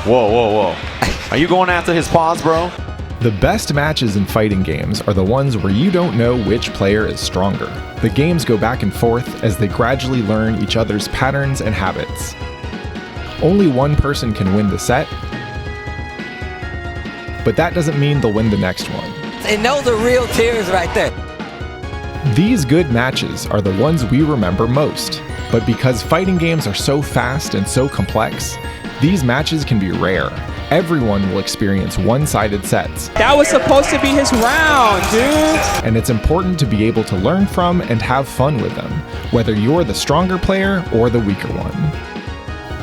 Whoa, whoa, whoa. Are you going after his paws, bro? The best matches in fighting games are the ones where you don't know which player is stronger. The games go back and forth as they gradually learn each other's patterns and habits. Only one person can win the set, but that doesn't mean they'll win the next one. And those are real tears right there. These good matches are the ones we remember most, but because fighting games are so fast and so complex, these matches can be rare. Everyone will experience one-sided sets. That was supposed to be his round, dude! And it's important to be able to learn from and have fun with them, whether you're the stronger player or the weaker one.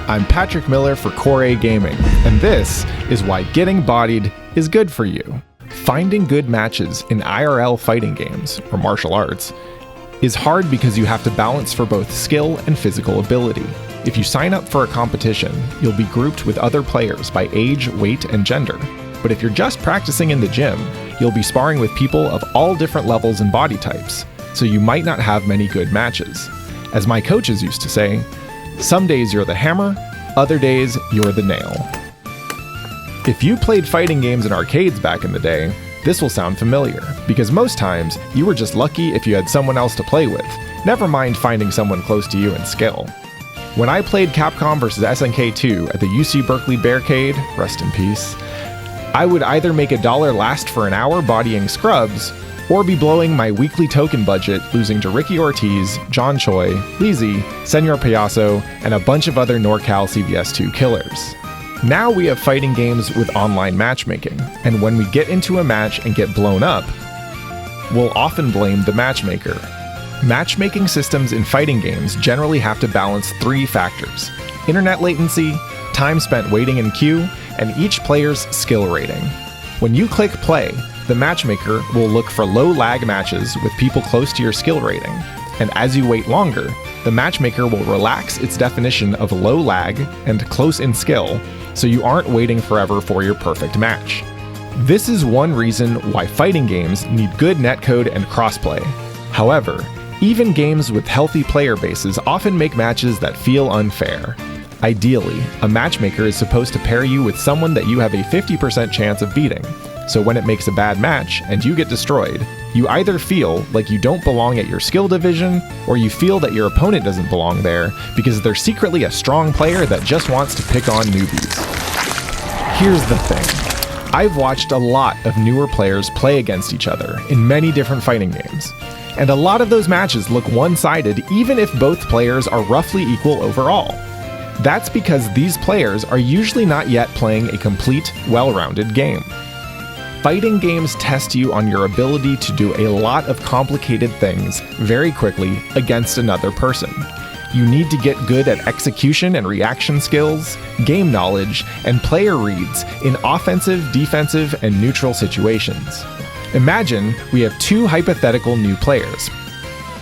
I'm Patrick Miller for Core A Gaming, and this is why getting bodied is good for you. Finding good matches in IRL fighting games, or martial arts, is hard because you have to balance for both skill and physical ability. If you sign up for a competition, you'll be grouped with other players by age, weight, and gender. But if you're just practicing in the gym, you'll be sparring with people of all different levels and body types, so you might not have many good matches. As my coaches used to say, some days you're the hammer, other days you're the nail. If you played fighting games in arcades back in the day, this will sound familiar, because most times you were just lucky if you had someone else to play with, never mind finding someone close to you in skill. When I played Capcom vs SNK 2 at the UC Berkeley Barricade, rest in peace, I would either make $1 last for an hour bodying scrubs, or be blowing my weekly token budget losing to Ricky Ortiz, John Choi, Lizzie, Senor Payaso, and a bunch of other NorCal CVS2 killers. Now we have fighting games with online matchmaking, and when we get into a match and get blown up, we'll often blame the matchmaker. Matchmaking systems in fighting games generally have to balance 3 factors: internet latency, time spent waiting in queue, and each player's skill rating. When you click play, the matchmaker will look for low lag matches with people close to your skill rating, and as you wait longer, the matchmaker will relax its definition of low lag and close in skill, so you aren't waiting forever for your perfect match. This is one reason why fighting games need good netcode and crossplay. However, even games with healthy player bases often make matches that feel unfair. Ideally, a matchmaker is supposed to pair you with someone that you have a 50% chance of beating, so when it makes a bad match and you get destroyed, you either feel like you don't belong at your skill division, or you feel that your opponent doesn't belong there because they're secretly a strong player that just wants to pick on newbies. Here's the thing. I've watched a lot of newer players play against each other in many different fighting games, and a lot of those matches look one-sided even if both players are roughly equal overall. That's because these players are usually not yet playing a complete, well-rounded game. Fighting games test you on your ability to do a lot of complicated things very quickly against another person. You need to get good at execution and reaction skills, game knowledge, and player reads in offensive, defensive, and neutral situations. Imagine we have 2 hypothetical new players.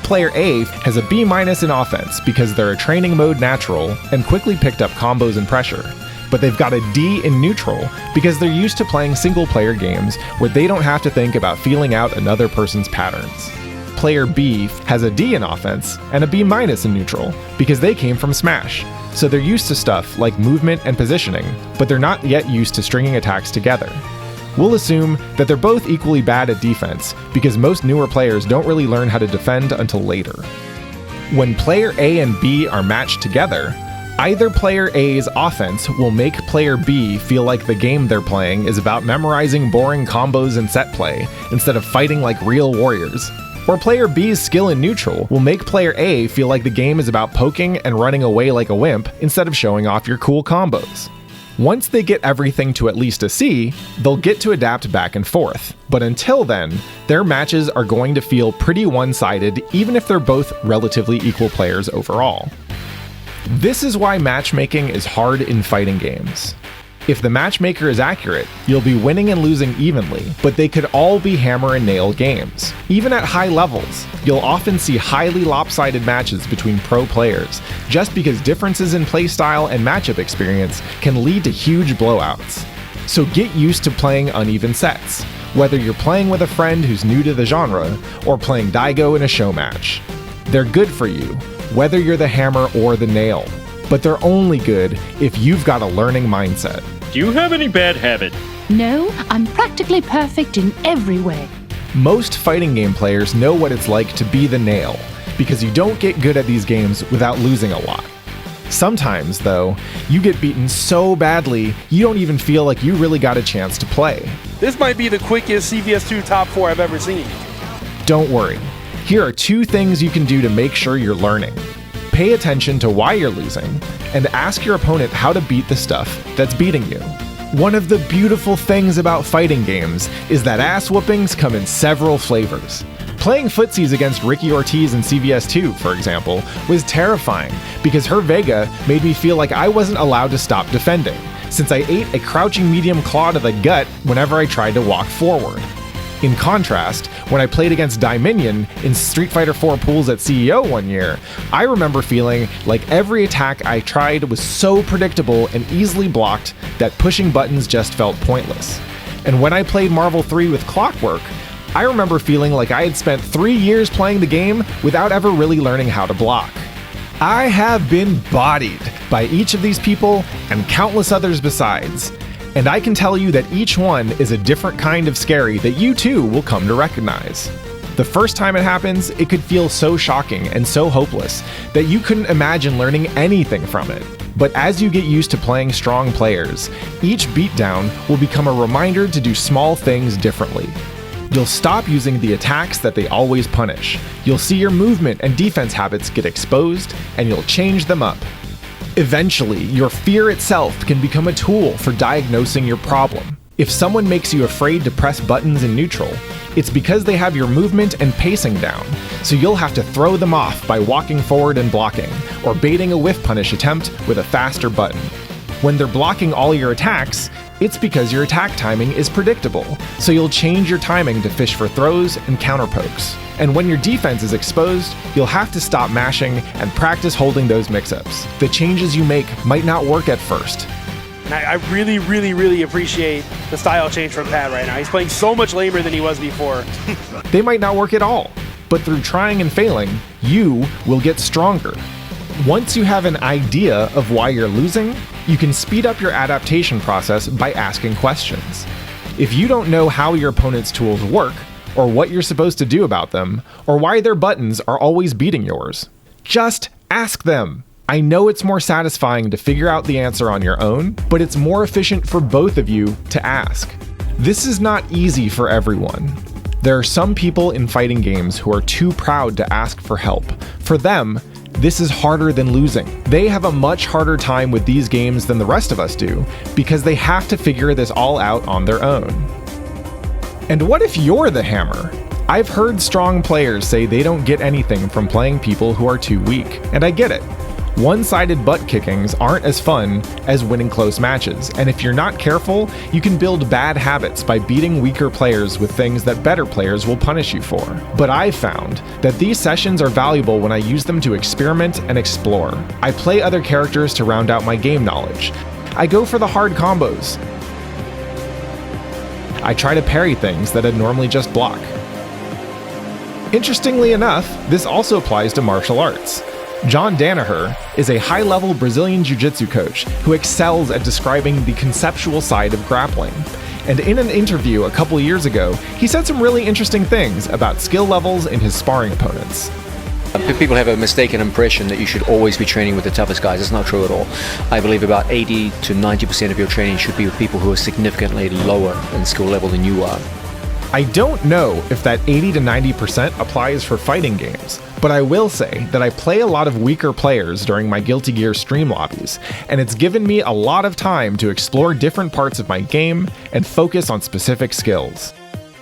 Player A has a B- in offense because they're a training mode natural and quickly picked up combos and pressure, but they've got a D in neutral because they're used to playing single-player games where they don't have to think about feeling out another person's patterns. Player B has a D in offense and a B- in neutral because they came from Smash, so they're used to stuff like movement and positioning, but they're not yet used to stringing attacks together. We'll assume that they're both equally bad at defense because most newer players don't really learn how to defend until later. When player A and B are matched together, either player A's offense will make player B feel like the game they're playing is about memorizing boring combos and set play instead of fighting like real warriors. Or player B's skill in neutral will make player A feel like the game is about poking and running away like a wimp instead of showing off your cool combos. Once they get everything to at least a C, they'll get to adapt back and forth. But until then, their matches are going to feel pretty one-sided even if they're both relatively equal players overall. This is why matchmaking is hard in fighting games. If the matchmaker is accurate, you'll be winning and losing evenly, but they could all be hammer and nail games. Even at high levels, you'll often see highly lopsided matches between pro players, just because differences in playstyle and matchup experience can lead to huge blowouts. So get used to playing uneven sets, whether you're playing with a friend who's new to the genre, or playing Daigo in a show match. They're good for you, whether you're the hammer or the nail. but they're only good if you've got a learning mindset. Do you have any bad habits? No, I'm practically perfect in every way. Most fighting game players know what it's like to be the nail, because you don't get good at these games without losing a lot. Sometimes, though, you get beaten so badly, you don't even feel like you really got a chance to play. This might be the quickest CVS2 top 4 I've ever seen. Don't worry. Here are 2 things you can do to make sure you're learning. Pay attention to why you're losing, and ask your opponent how to beat the stuff that's beating you. One of the beautiful things about fighting games is that ass whoopings come in several flavors. Playing footsies against Ricky Ortiz in CVS2, for example, was terrifying because her Vega made me feel like I wasn't allowed to stop defending, since I ate a crouching medium claw to the gut whenever I tried to walk forward. In contrast, when I played against Dominion in Street Fighter 4 pools at CEO one year, I remember feeling like every attack I tried was so predictable and easily blocked that pushing buttons just felt pointless. And when I played Marvel 3 with Clockwork, I remember feeling like I had spent 3 years playing the game without ever really learning how to block. I have been bodied by each of these people and countless others besides. And I can tell you that each one is a different kind of scary that you too will come to recognize. The first time it happens, it could feel so shocking and so hopeless that you couldn't imagine learning anything from it. But as you get used to playing strong players, each beatdown will become a reminder to do small things differently. You'll stop using the attacks that they always punish. You'll see your movement and defense habits get exposed, and you'll change them up. Eventually, your fear itself can become a tool for diagnosing your problem. If someone makes you afraid to press buttons in neutral, it's because they have your movement and pacing down, so you'll have to throw them off by walking forward and blocking, or baiting a whiff punish attempt with a faster button. When they're blocking all your attacks, it's because your attack timing is predictable, so you'll change your timing to fish for throws and counter pokes. And when your defense is exposed, you'll have to stop mashing and practice holding those mix-ups. The changes you make might not work at first. And I really appreciate the style change from Pat right now. He's playing so much lamer than he was before. They might not work at all, but through trying and failing, you will get stronger. Once you have an idea of why you're losing, you can speed up your adaptation process by asking questions. If you don't know how your opponent's tools work, or what you're supposed to do about them, or why their buttons are always beating yours, just ask them. I know it's more satisfying to figure out the answer on your own, but it's more efficient for both of you to ask. This is not easy for everyone. There are some people in fighting games who are too proud to ask for help. For them, this is harder than losing. They have a much harder time with these games than the rest of us do, because they have to figure this all out on their own. And what if you're the hammer? I've heard strong players say they don't get anything from playing people who are too weak, and I get it. One-sided butt kickings aren't as fun as winning close matches, and if you're not careful, you can build bad habits by beating weaker players with things that better players will punish you for. But I've found that these sessions are valuable when I use them to experiment and explore. I play other characters to round out my game knowledge. I go for the hard combos. I try to parry things that I'd normally just block. Interestingly enough, this also applies to martial arts. John Danaher is a high-level Brazilian jiu-jitsu coach who excels at describing the conceptual side of grappling. And in an interview a couple years ago, he said some really interesting things about skill levels in his sparring opponents. People have a mistaken impression that you should always be training with the toughest guys. It's not true at all. I believe about 80 to 90% of your training should be with people who are significantly lower in skill level than you are. I don't know if that 80 to 90% applies for fighting games, but I will say that I play a lot of weaker players during my Guilty Gear stream lobbies, and it's given me a lot of time to explore different parts of my game and focus on specific skills.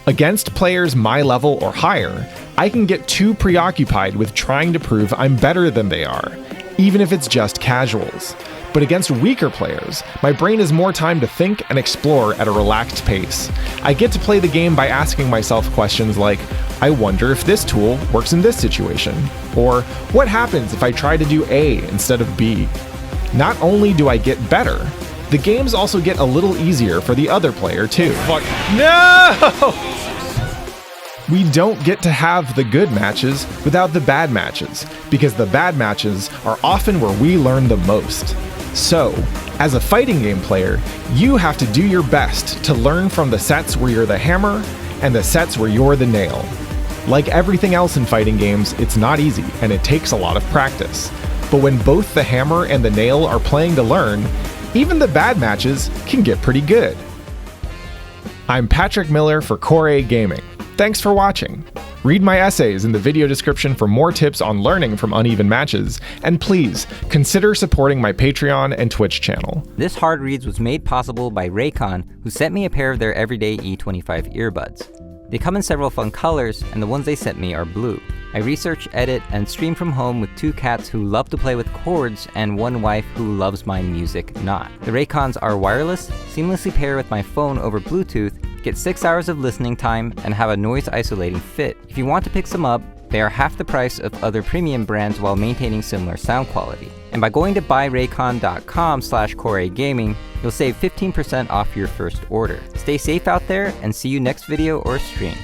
Against players my level or higher, I can get too preoccupied with trying to prove I'm better than they are, even if it's just casuals. But against weaker players, my brain has more time to think and explore at a relaxed pace. I get to play the game by asking myself questions like, I wonder if this tool works in this situation, or what happens if I try to do A instead of B? Not only do I get better, the games also get a little easier for the other player too. No! We don't get to have the good matches without the bad matches, because the bad matches are often where we learn the most. So, as a fighting game player, you have to do your best to learn from the sets where you're the hammer and the sets where you're the nail. Like everything else in fighting games, it's not easy and it takes a lot of practice. But when both the hammer and the nail are playing to learn, even the bad matches can get pretty good. I'm Patrick Miller for Core Gaming. Thanks for watching. Read my essays in the video description for more tips on learning from uneven matches, and please consider supporting my Patreon and Twitch channel. This Hard Reads was made possible by Raycon, who sent me a pair of their everyday E25 earbuds. They come in several fun colors, and the ones they sent me are blue. I research, edit, and stream from home with 2 cats who love to play with cords and 1 wife who loves my music not. The Raycons are wireless, seamlessly pair with my phone over Bluetooth, get 6 hours of listening time, and have a noise isolating fit. If you want to pick some up, they are half the price of other premium brands while maintaining similar sound quality. And by going to buyraycon.com/coregaming, you'll save 15% off your first order. Stay safe out there and see you next video or stream.